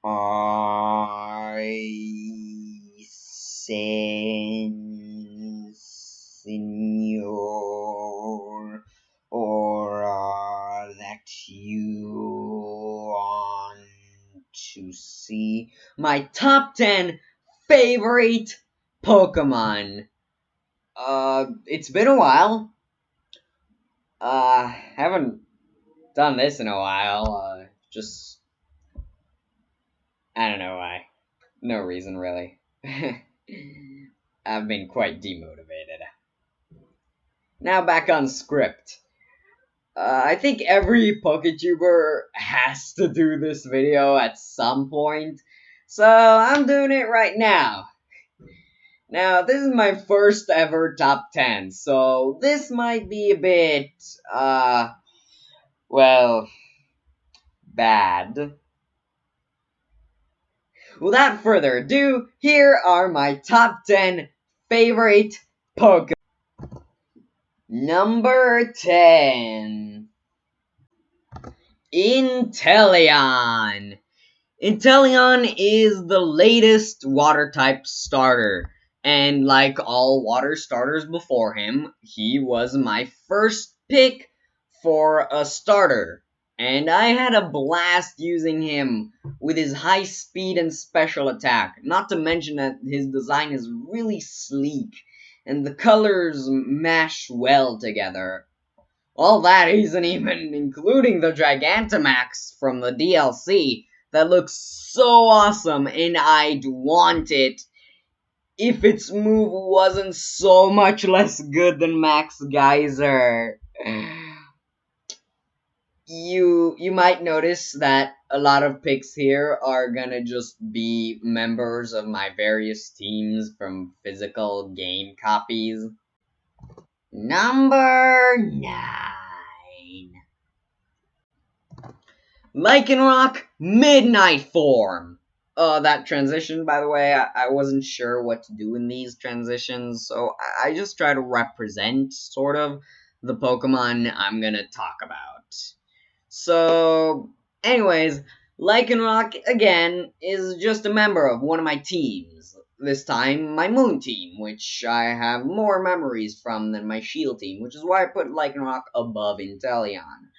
I senor Ora that you want to see my top 10 favorite Pokemon. It's been a while. Haven't done this in a while. Just I don't know why. No reason really. I've been quite demotivated. Now back on script. I think every poketuber has to do this video at some point, so I'm doing it right now. Now, this is my first ever top 10, so this might be a bit, well, bad. Without further ado, here are my top 10 favorite Pokemon. Number 10. Inteleon. Inteleon is the latest water-type starter, and like all water starters before him, he was my first pick for a starter, and I had a blast using him with his high speed and special attack, not to mention that his design is really sleek, and the colors mash well together. All that isn't even including the Gigantamax from the DLC that looks so awesome, and I'd want it if its move wasn't so much less good than Max Geyser. You might notice that a lot of picks here are gonna just be members of my various teams from physical game copies. Number 9. Lycanroc Midnight Form. That transition, by the way, I wasn't sure what to do in these transitions, so I just try to represent, sort of, the Pokemon I'm gonna talk about. So, anyways, Lycanroc, again, is just a member of one of my teams. This time, my Moon team, which I have more memories from than my Shield team, which is why I put Lycanroc above Inteleon.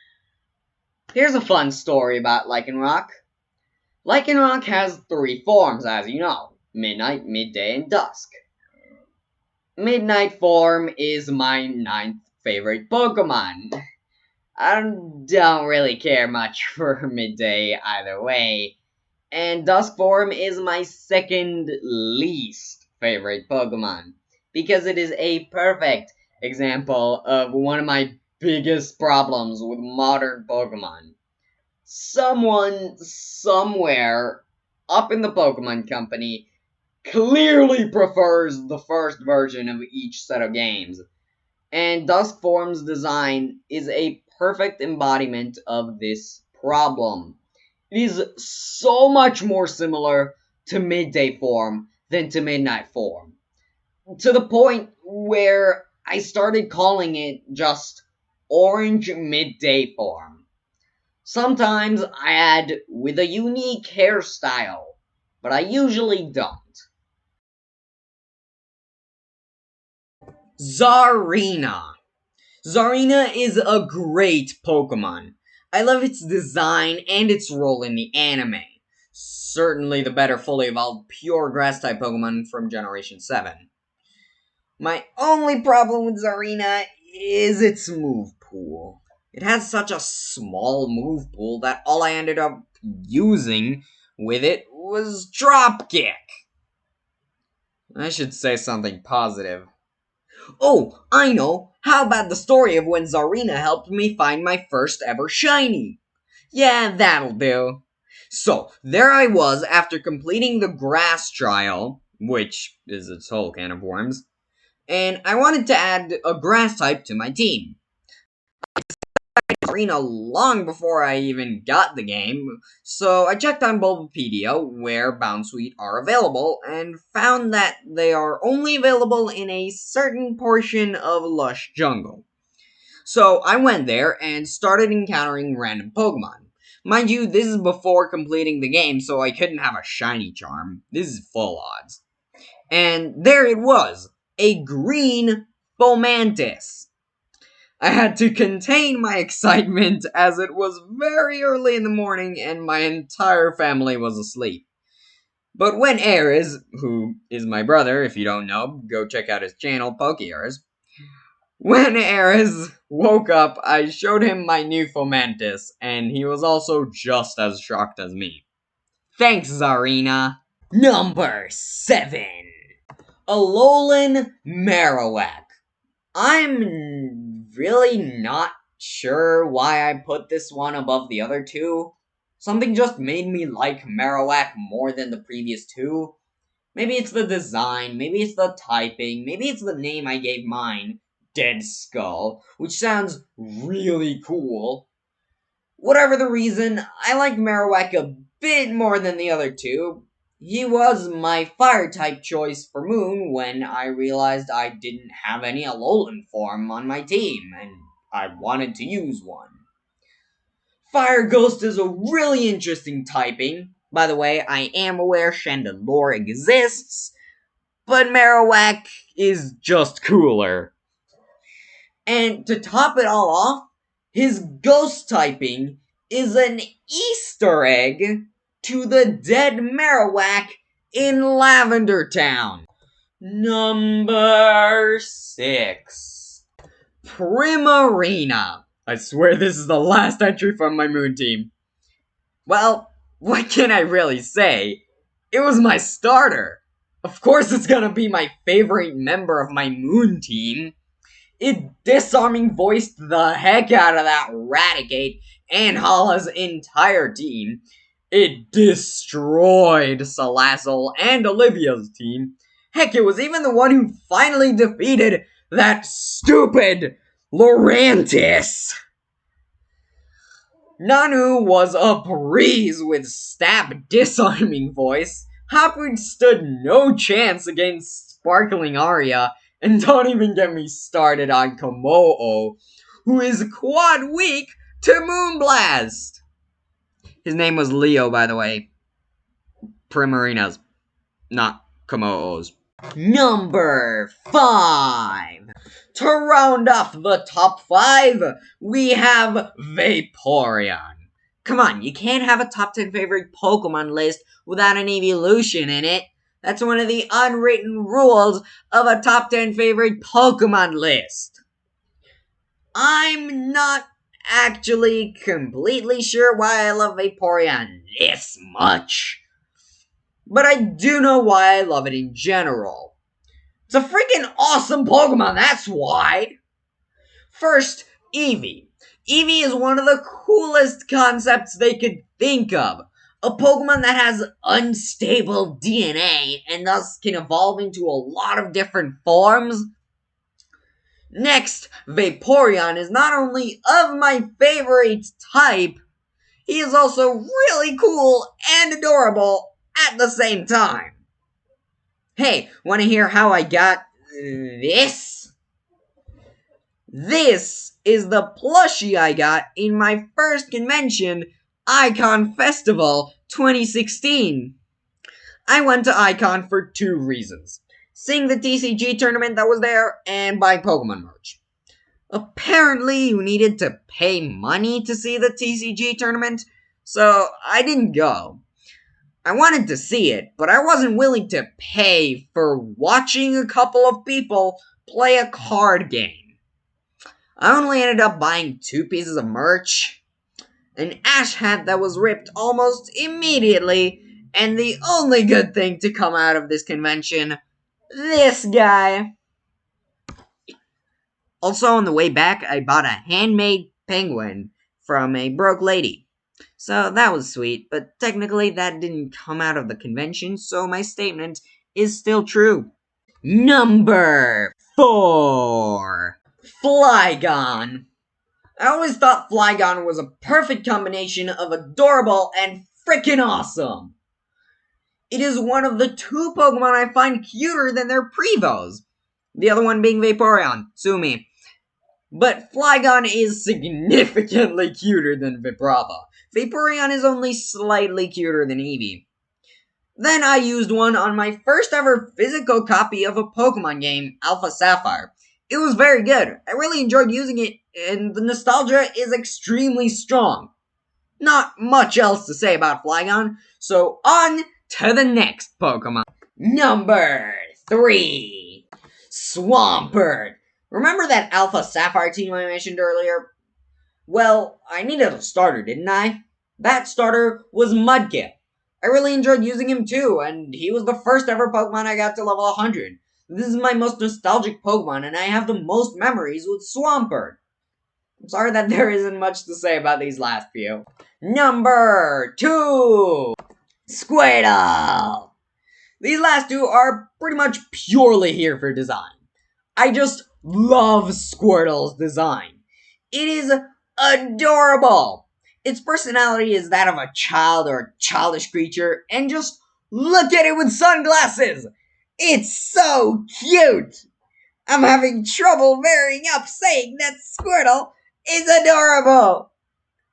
Here's a fun story about Lycanroc. Lycanroc has 3 forms, as you know: Midnight, Midday, and Dusk. Midnight form is my 9th favorite Pokemon. I don't really care much for Midday either way, and Dusk form is my 2nd least favorite Pokemon, because it is a perfect example of one of my biggest problems with modern Pokemon. Someone, somewhere, up in the Pokemon Company, clearly prefers the first version of each set of games, and Dusk Form's design is a perfect embodiment of this problem. It is so much more similar to Midday Form than to Midnight Form, to the point where I started calling it just Orange Midday Form. Sometimes I add with a unique hairstyle, but I usually don't. Zarina. Zarina is a great Pokemon. I love its design and its role in the anime. Certainly the better fully evolved pure grass-type Pokemon from Generation 7. My only problem with Zarina is its move pool. It has such a small move pool that all I ended up using with it was Dropkick. I should say something positive. Oh, I know! How about the story of when Zarina helped me find my first ever shiny? Yeah, that'll do. So, there I was after completing the grass trial, which is its whole can of worms, and I wanted to add a grass type to my team. Zarina long before I even got the game, so I checked on Bulbapedia where Bounsweet are available, and found that they are only available in a certain portion of Lush Jungle. So I went there and started encountering random Pokemon. Mind you, this is before completing the game, so I couldn't have a shiny charm. This is full odds. And there it was, a green Fomantis. I had to contain my excitement as it was very early in the morning and my entire family was asleep. But when Ares, who is my brother, if you don't know, go check out his channel, Pokeers. When Ares woke up, I showed him my new Fomantis, and he was also just as shocked as me. Thanks, Zarina. Number 7. Alolan Marowak. I'm really not sure why I put this one above the other two. Something just made me like Marowak more than the previous two. Maybe it's the design, maybe it's the typing, maybe it's the name I gave mine, Dead Skull, which sounds really cool. Whatever the reason, I like Marowak a bit more than the other two. He was my fire-type choice for Moon when I realized I didn't have any Alolan form on my team, and I wanted to use one. Fire Ghost is a really interesting typing. By the way, I am aware Chandelure exists, but Marowak is just cooler. And to top it all off, his ghost typing is an Easter egg to the dead Marowak in Lavender Town. Number 6. Primarina. I swear this is the last entry from my Moon team. Well, what can I really say? It was my starter. Of course it's gonna be my favorite member of my Moon team. It disarming voiced the heck out of that Raticate and Hala's entire team. It destroyed Salazzle and Olivia's team. Heck, it was even the one who finally defeated that stupid Lurantis. Nanu was a breeze with stab disarming voice. Hopwood stood no chance against Sparkling Aria, and don't even get me started on Komodo, who is quad weak to Moonblast. His name was Leo, by the way. Primarina's, not Komodo's. Number 5. To round off the top 5, we have Vaporeon. Come on, you can't have a top 10 favorite Pokemon list without an evolution in it. That's one of the unwritten rules of a top 10 favorite Pokemon list. I'm not actually completely sure why I love Vaporeon this much, but I do know why I love it in general. It's a freaking awesome Pokemon, that's why! First, Eevee. Eevee is one of the coolest concepts they could think of. A Pokemon that has unstable DNA and thus can evolve into a lot of different forms. Next, Vaporeon is not only of my favorite type, he is also really cool and adorable at the same time. Hey, wanna hear how I got this? This is the plushie I got in my first convention, Icon Festival 2016. I went to Icon for 2 reasons. Seeing the TCG tournament that was there, and buying Pokemon merch. Apparently, you needed to pay money to see the TCG tournament, so I didn't go. I wanted to see it, but I wasn't willing to pay for watching a couple of people play a card game. I only ended up buying 2 pieces of merch, an ash hat that was ripped almost immediately, and the only good thing to come out of this convention, this guy. Also, on the way back, I bought a handmade penguin from a broke lady. So that was sweet, but technically that didn't come out of the convention, so my statement is still true. Number 4. Flygon. I always thought Flygon was a perfect combination of adorable and frickin' awesome. It is one of the 2 Pokemon I find cuter than their Prevos. The other one being Vaporeon, sue me. But Flygon is significantly cuter than Vibrava. Vaporeon is only slightly cuter than Eevee. Then I used one on my first ever physical copy of a Pokemon game, Alpha Sapphire. It was very good. I really enjoyed using it, and the nostalgia is extremely strong. Not much else to say about Flygon, so on to the next Pokemon. Number 3. Swampert. Remember that Alpha Sapphire team I mentioned earlier? Well, I needed a starter, didn't I? That starter was Mudkip. I really enjoyed using him too, and he was the first ever Pokemon I got to level 100. This is my most nostalgic Pokemon, and I have the most memories with Swampert. I'm sorry that there isn't much to say about these last few. Number 2. Squirtle. These last two are pretty much purely here for design. I just love Squirtle's design. It is adorable. Its personality is that of a child or childish creature, and just look at it with sunglasses! It's so cute! I'm having trouble varying up saying that Squirtle is adorable!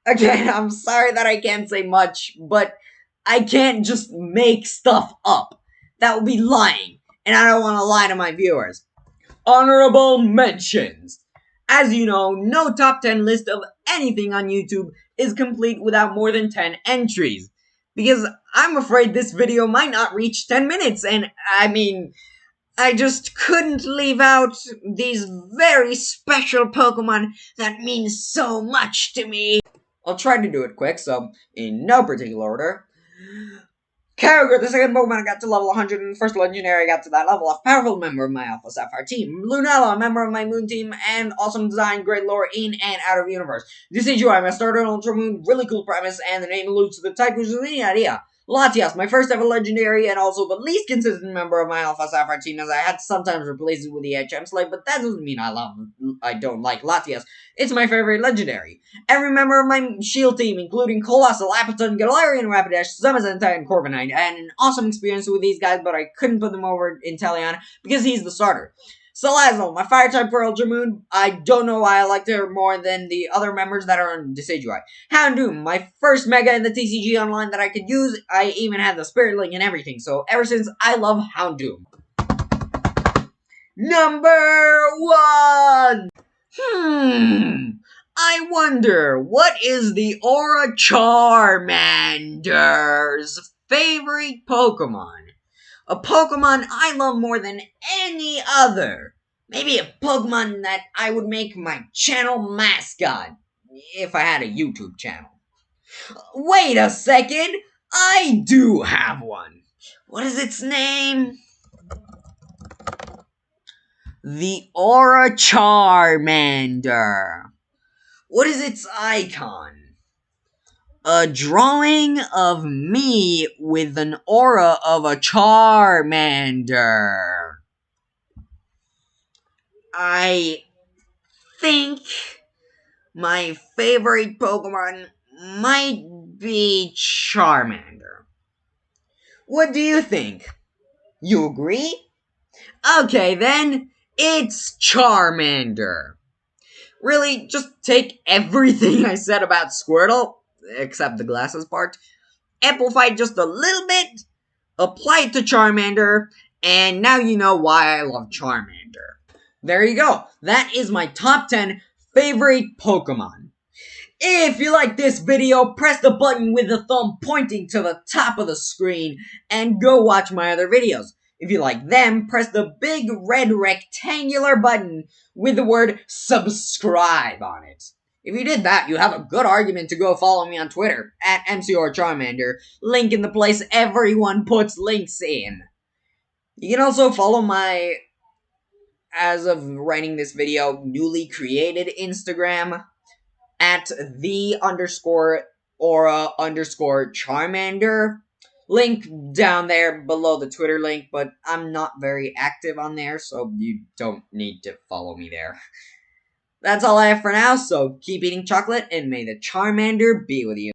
Again, I'm sorry that I can't say much, but I can't just make stuff up. That would be lying, and I don't want to lie to my viewers. Honorable mentions. As you know, no top 10 list of anything on YouTube is complete without more than 10 entries. Because I'm afraid this video might not reach 10 minutes, and I just couldn't leave out these very special Pokemon that mean so much to me. I'll try to do it quick, so in no particular order. Kyogre, the second Pokemon I got to level 100, and the first legendary I got to that level, a powerful member of my Alpha Sapphire team. Lunella, a member of my Moon team, and awesome design, great lore in and out of universe. Decidueye, my starter in Ultra Moon, really cool premise, and the name alludes to the type, which is any idea. Latias, my first ever legendary, and also the least consistent member of my Alpha Sapphire team, as I had to sometimes replace it with the HM Slave, but that doesn't mean I don't like Latias. It's my favorite legendary. Every member of my Shield team, including Colossal, Apatone, Galarian, Rapidash, Zamazenta, and Corviknight, had an awesome experience with these guys, but I couldn't put them over in Teleon because he's the starter. Salazzle, my fire type for Ultra Moon. I don't know why I liked her more than the other members that are on Decidueye. Houndoom, my first Mega in the TCG Online that I could use. I even had the Spirit Link and everything, so ever since, I love Houndoom. Number 1! I wonder, what is the Ora Charmander's favorite Pokemon? A Pokemon I love more than any other. Maybe a Pokemon that I would make my channel mascot, if I had a YouTube channel. Wait a second, I do have one. What is its name? The Ora Charmander. What is its icon? A drawing of me with an aura of a Charmander. I think my favorite Pokemon might be Charmander. What do you think? You agree? Okay then, it's Charmander. Really, just take everything I said about Squirtle, except the glasses part, amplify it just a little bit, apply it to Charmander, and now you know why I love Charmander. There you go. That is my top 10 favorite Pokemon. If you like this video, press the button with the thumb pointing to the top of the screen and go watch my other videos. If you like them, press the big red rectangular button with the word subscribe on it. If you did that, you have a good argument to go follow me on Twitter, at Ora Charmander, link in the place everyone puts links in. You can also follow my, as of writing this video, newly created Instagram, at _Ora_Charmander. Link down there below the Twitter link, but I'm not very active on there, so you don't need to follow me there. That's all I have for now, so keep eating chocolate, and may the Charmander be with you.